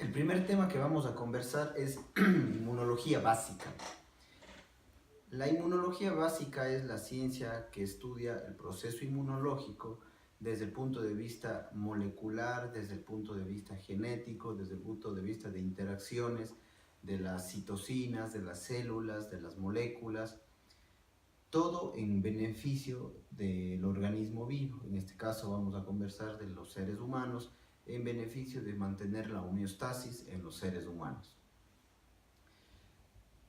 El primer tema que vamos a conversar es inmunología básica. La inmunología básica es la ciencia que estudia el proceso inmunológico desde el punto de vista molecular, desde el punto de vista genético, desde el punto de vista de interacciones de las citocinas, de las células, de las moléculas, todo en beneficio del organismo vivo. En este caso vamos a conversar de los seres humanos en beneficio de mantener la homeostasis en los seres humanos.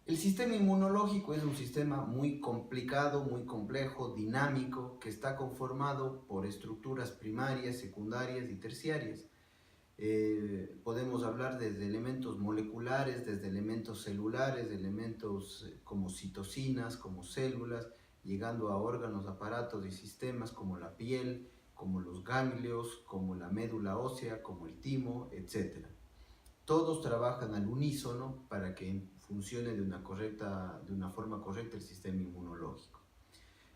El sistema inmunológico es un sistema muy complicado, muy complejo, dinámico, que está conformado por estructuras primarias, secundarias y terciarias. Podemos hablar desde elementos moleculares, desde elementos celulares, elementos como citocinas, como células, llegando a órganos, aparatos y sistemas como la piel, como los ganglios, como la médula ósea, como el timo, etc. Todos trabajan al unísono para que funcione de una forma correcta el sistema inmunológico.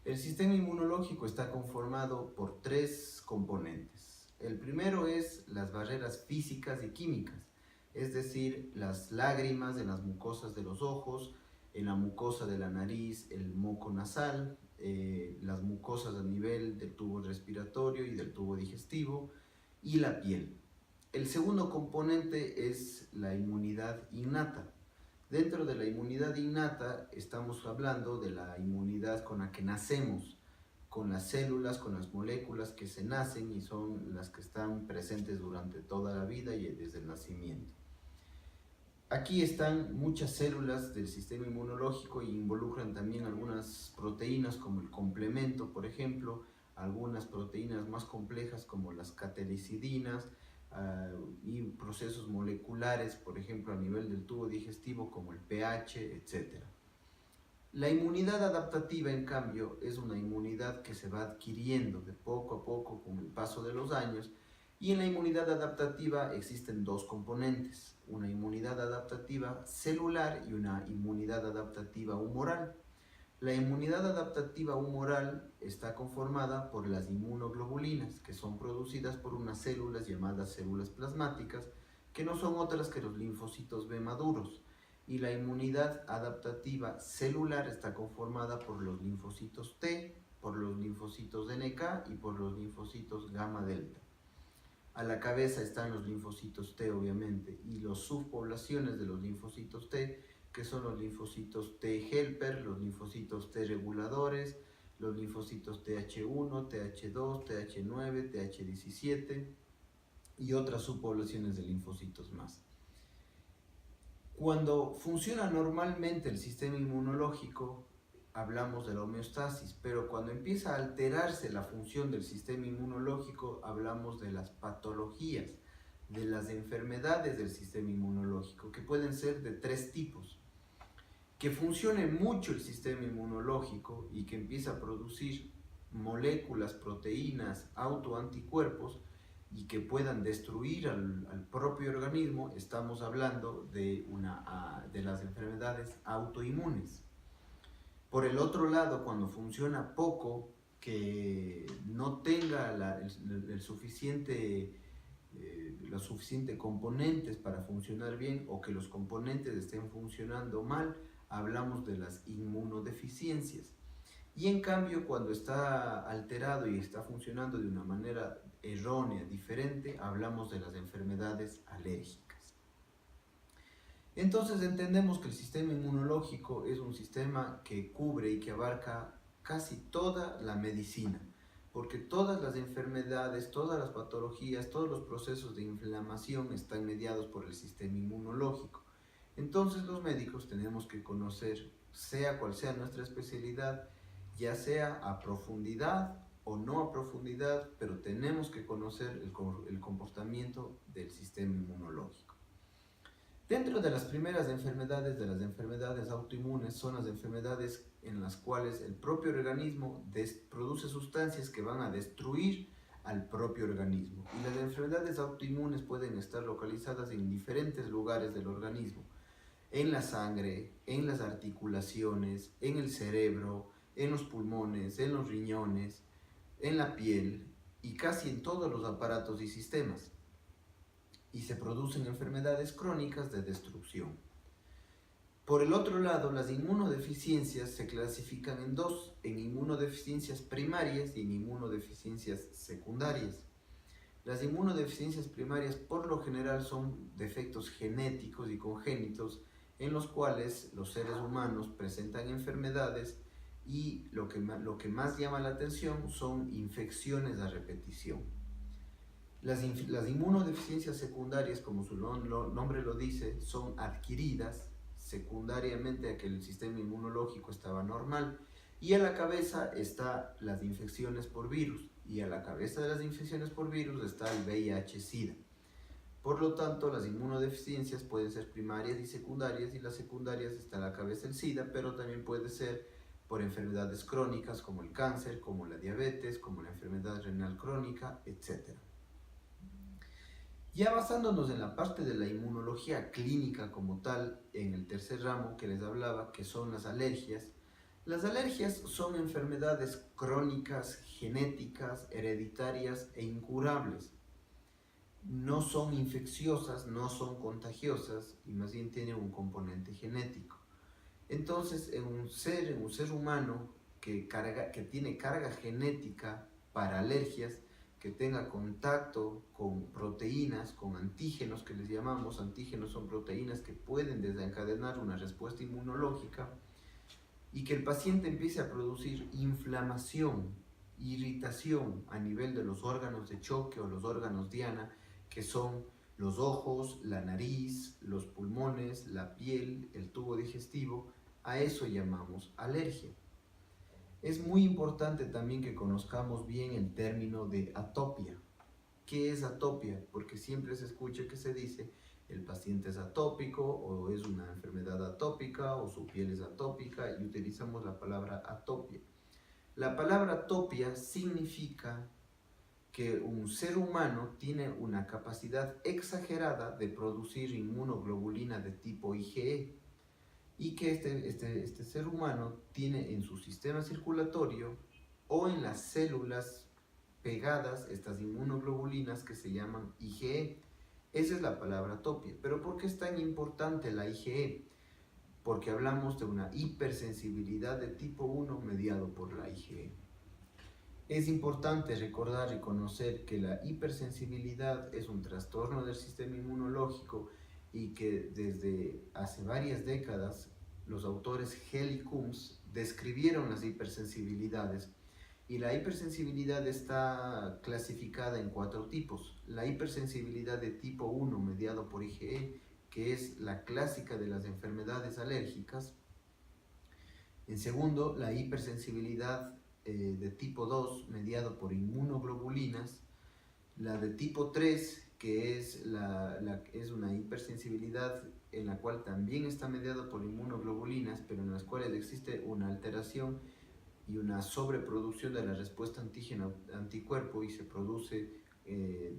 El sistema inmunológico está conformado por tres componentes. El primero es las barreras físicas y químicas, es decir, las lágrimas en las mucosas de los ojos, en la mucosa de la nariz, el moco nasal, las mucosas a nivel del tubo respiratorio y del tubo digestivo, y la piel. El segundo componente es la inmunidad innata. Dentro de la inmunidad innata estamos hablando de la inmunidad con la que nacemos, con las células, con las moléculas que se nacen y son las que están presentes durante toda la vida y desde el nacimiento. Aquí están muchas células del sistema inmunológico e involucran también algunas proteínas como el complemento, por ejemplo, algunas proteínas más complejas como las catelicidinas, y procesos moleculares, por ejemplo, a nivel del tubo digestivo como el pH, etc. La inmunidad adaptativa, en cambio, es una inmunidad que se va adquiriendo de poco a poco con el paso de los años, y en la inmunidad adaptativa existen dos componentes, una inmunidad adaptativa celular y una inmunidad adaptativa humoral. La inmunidad adaptativa humoral está conformada por las inmunoglobulinas, que son producidas por unas células llamadas células plasmáticas, que no son otras que los linfocitos B maduros. Y la inmunidad adaptativa celular está conformada por los linfocitos T, por los linfocitos NK y por los linfocitos gamma delta. A la cabeza están los linfocitos T, obviamente, y las subpoblaciones de los linfocitos T, que son los linfocitos T helper, los linfocitos T reguladores, los linfocitos TH1, TH2, TH9, TH17 y otras subpoblaciones de linfocitos más. Cuando funciona normalmente el sistema inmunológico, hablamos de la homeostasis, pero cuando empieza a alterarse la función del sistema inmunológico, hablamos de las patologías, de las enfermedades del sistema inmunológico, que pueden ser de tres tipos. Que funcione mucho el sistema inmunológico y que empiece a producir moléculas, proteínas, autoanticuerpos y que puedan destruir al propio organismo, estamos hablando de las enfermedades autoinmunes. Por el otro lado, cuando funciona poco, que no tenga los suficientes componentes para funcionar bien o que los componentes estén funcionando mal, hablamos de las inmunodeficiencias. Y en cambio, cuando está alterado y está funcionando de una manera errónea, diferente, hablamos de las enfermedades alérgicas. Entonces entendemos que el sistema inmunológico es un sistema que cubre y que abarca casi toda la medicina, porque todas las enfermedades, todas las patologías, todos los procesos de inflamación están mediados por el sistema inmunológico. Entonces los médicos tenemos que conocer, sea cual sea nuestra especialidad, ya sea a profundidad o no a profundidad, pero tenemos que conocer el comportamiento del sistema inmunológico. Dentro de las primeras enfermedades, de las enfermedades autoinmunes, son las enfermedades en las cuales el propio organismo produce sustancias que van a destruir al propio organismo. Y las enfermedades autoinmunes pueden estar localizadas en diferentes lugares del organismo, en la sangre, en las articulaciones, en el cerebro, en los pulmones, en los riñones, en la piel y casi en todos los aparatos y sistemas. y se producen enfermedades crónicas de destrucción. Por el otro lado, las inmunodeficiencias se clasifican en dos, en inmunodeficiencias primarias y en inmunodeficiencias secundarias. Las inmunodeficiencias primarias por lo general son defectos genéticos y congénitos en los cuales los seres humanos presentan enfermedades y lo que más llama la atención son infecciones a repetición. Las inmunodeficiencias secundarias, como su nombre lo dice, son adquiridas secundariamente a que el sistema inmunológico estaba normal, y a la cabeza están las infecciones por virus, y a la cabeza de las infecciones por virus está el VIH-Sida. Por lo tanto, las inmunodeficiencias pueden ser primarias y secundarias, y las secundarias está a la cabeza el SIDA, pero también puede ser por enfermedades crónicas como el cáncer, como la diabetes, como la enfermedad renal crónica, etc. Ya basándonos en la parte de la inmunología clínica como tal, en el tercer ramo que les hablaba, que son las alergias son enfermedades crónicas, genéticas, hereditarias e incurables. No son infecciosas, no son contagiosas y más bien tienen un componente genético. Entonces, en un ser humano que tiene carga genética para alergias, que tenga contacto con proteínas, con antígenos que les llamamos, antígenos son proteínas que pueden desencadenar una respuesta inmunológica, y que el paciente empiece a producir inflamación, irritación a nivel de los órganos de choque o los órganos diana, que son los ojos, la nariz, los pulmones, la piel, el tubo digestivo, a eso llamamos alergia. Es muy importante también que conozcamos bien el término de atopia. ¿Qué es atopia? Porque siempre se escucha que se dice el paciente es atópico o es una enfermedad atópica o su piel es atópica y utilizamos la palabra atopia. La palabra atopia significa que un ser humano tiene una capacidad exagerada de producir inmunoglobulina de tipo IgE y que este ser humano tiene en su sistema circulatorio o en las células pegadas estas inmunoglobulinas que se llaman IgE. Esa es la palabra atopia. ¿Pero por qué es tan importante la IgE? Porque hablamos de una hipersensibilidad de tipo 1 mediado por la IgE. Es importante recordar y conocer que la hipersensibilidad es un trastorno del sistema inmunológico y que desde hace varias décadas los autores Hell y Coombs describieron las hipersensibilidades, y la hipersensibilidad está clasificada en 4 tipos. La hipersensibilidad de tipo 1 mediado por IgE, que es la clásica de las enfermedades alérgicas. En segundo, la hipersensibilidad de tipo 2 mediado por inmunoglobulinas. La de tipo 3, que es una hipersensibilidad en la cual también está mediado por inmunoglobulinas, pero en las cuales existe una alteración y una sobreproducción de la respuesta antígeno-anticuerpo y se produce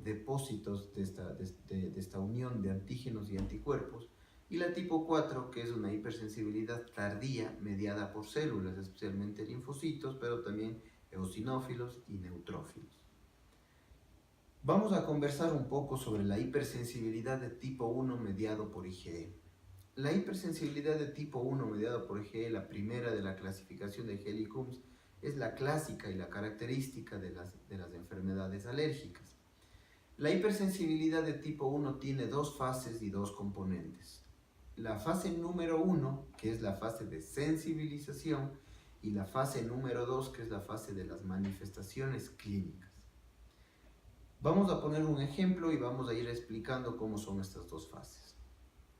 depósitos de esta unión de antígenos y anticuerpos. Y la tipo 4, que es una hipersensibilidad tardía mediada por células, especialmente linfocitos, pero también eosinófilos y neutrófilos. Vamos a conversar un poco sobre la hipersensibilidad de tipo 1 mediado por IgE. La hipersensibilidad de tipo 1 mediado por IgE, la primera de la clasificación de Hell y Coombs, es la clásica y la característica de las enfermedades alérgicas. La hipersensibilidad de tipo 1 tiene 2 fases y 2 componentes. La fase número 1, que es la fase de sensibilización, y la fase número 2, que es la fase de las manifestaciones clínicas. Vamos a poner un ejemplo y vamos a ir explicando cómo son estas 2 fases.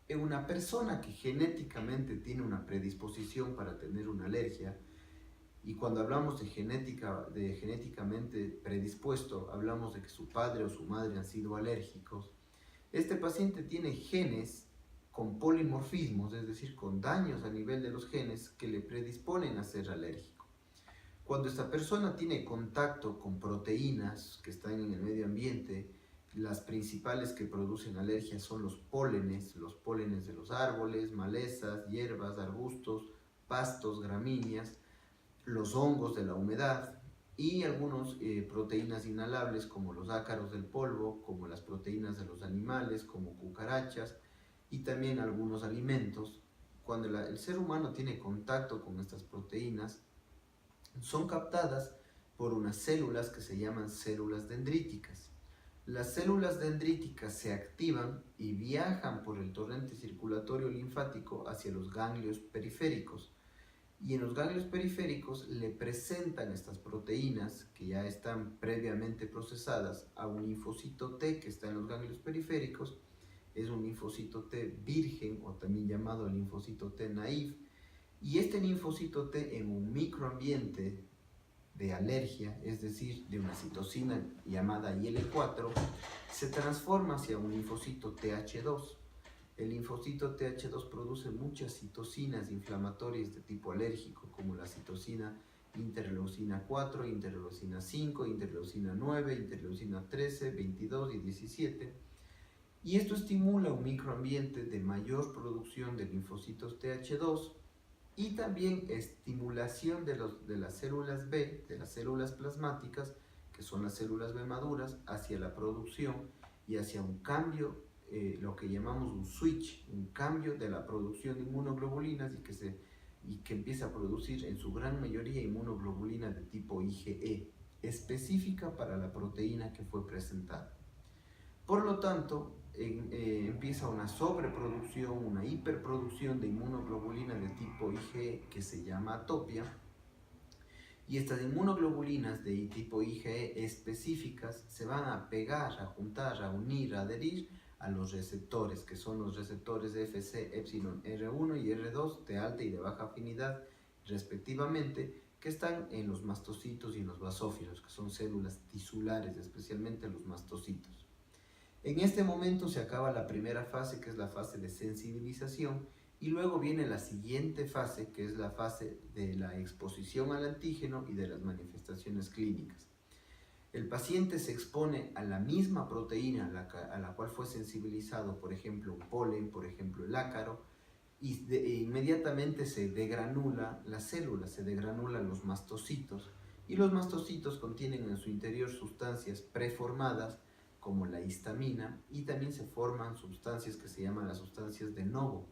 En una persona que genéticamente tiene una predisposición para tener una alergia, y cuando hablamos de genéticamente predispuesto, hablamos de que su padre o su madre han sido alérgicos, este paciente tiene genes con polimorfismos, es decir, con daños a nivel de los genes que le predisponen a ser alérgico. Cuando esta persona tiene contacto con proteínas que están en el medio ambiente, las principales que producen alergia son los pólenes de los árboles, malezas, hierbas, arbustos, pastos, gramíneas, los hongos de la humedad, y algunas proteínas inhalables como los ácaros del polvo, como las proteínas de los animales, como cucarachas, y también algunos alimentos. Cuando el ser humano tiene contacto con estas proteínas, son captadas por unas células que se llaman células dendríticas. Las células dendríticas se activan y viajan por el torrente circulatorio linfático hacia los ganglios periféricos. Y en los ganglios periféricos le presentan estas proteínas que ya están previamente procesadas a un linfocito T que está en los ganglios periféricos. Es un linfocito T virgen o también llamado linfocito T naïf. Y este linfocito T en un microambiente de alergia, es decir, de una citocina llamada IL-4, se transforma hacia un linfocito TH2. El linfocito TH2 produce muchas citocinas inflamatorias de tipo alérgico, como la citocina interleucina 4, interleucina 5, interleucina 9, interleucina 13, 22 y 17. Y esto estimula un microambiente de mayor producción de linfocitos TH2 y también estimulación de las células B, de las células plasmáticas, que son las células B maduras, hacia la producción y hacia un cambio, lo que llamamos un switch, un cambio de la producción de inmunoglobulinas y que empieza a producir en su gran mayoría inmunoglobulina de tipo IgE, específica para la proteína que fue presentada. Por lo tanto, empieza una sobreproducción, una hiperproducción de inmunoglobulina de tipo IgE que se llama atopia. Y estas inmunoglobulinas de tipo IgE específicas se van a pegar, a juntar, a unir, a adherir a los receptores, que son los receptores Fc, epsilon, R1 y R2 de alta y de baja afinidad, respectivamente, que están en los mastocitos y en los basófilos, que son células tisulares, especialmente los mastocitos. En este momento se acaba la primera fase, que es la fase de sensibilización, y luego viene la siguiente fase, que es la fase de la exposición al antígeno y de las manifestaciones clínicas. El paciente se expone a la misma proteína a la cual fue sensibilizado, por ejemplo, un polen, por ejemplo, el ácaro, y inmediatamente se degranula la célula, se degranulan los mastocitos, y los mastocitos contienen en su interior sustancias preformadas, como la histamina, y también se forman sustancias que se llaman las sustancias de novo,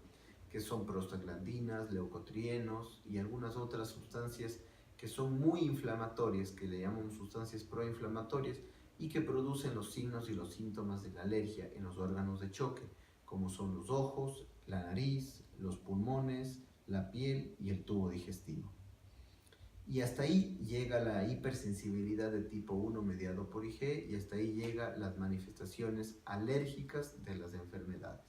que son prostaglandinas, leucotrienos y algunas otras sustancias que son muy inflamatorias, que le llamamos sustancias proinflamatorias y que producen los signos y los síntomas de la alergia en los órganos de choque, como son los ojos, la nariz, los pulmones, la piel y el tubo digestivo. Y hasta ahí llega la hipersensibilidad de tipo 1 mediado por IgE y hasta ahí llegan las manifestaciones alérgicas de las enfermedades.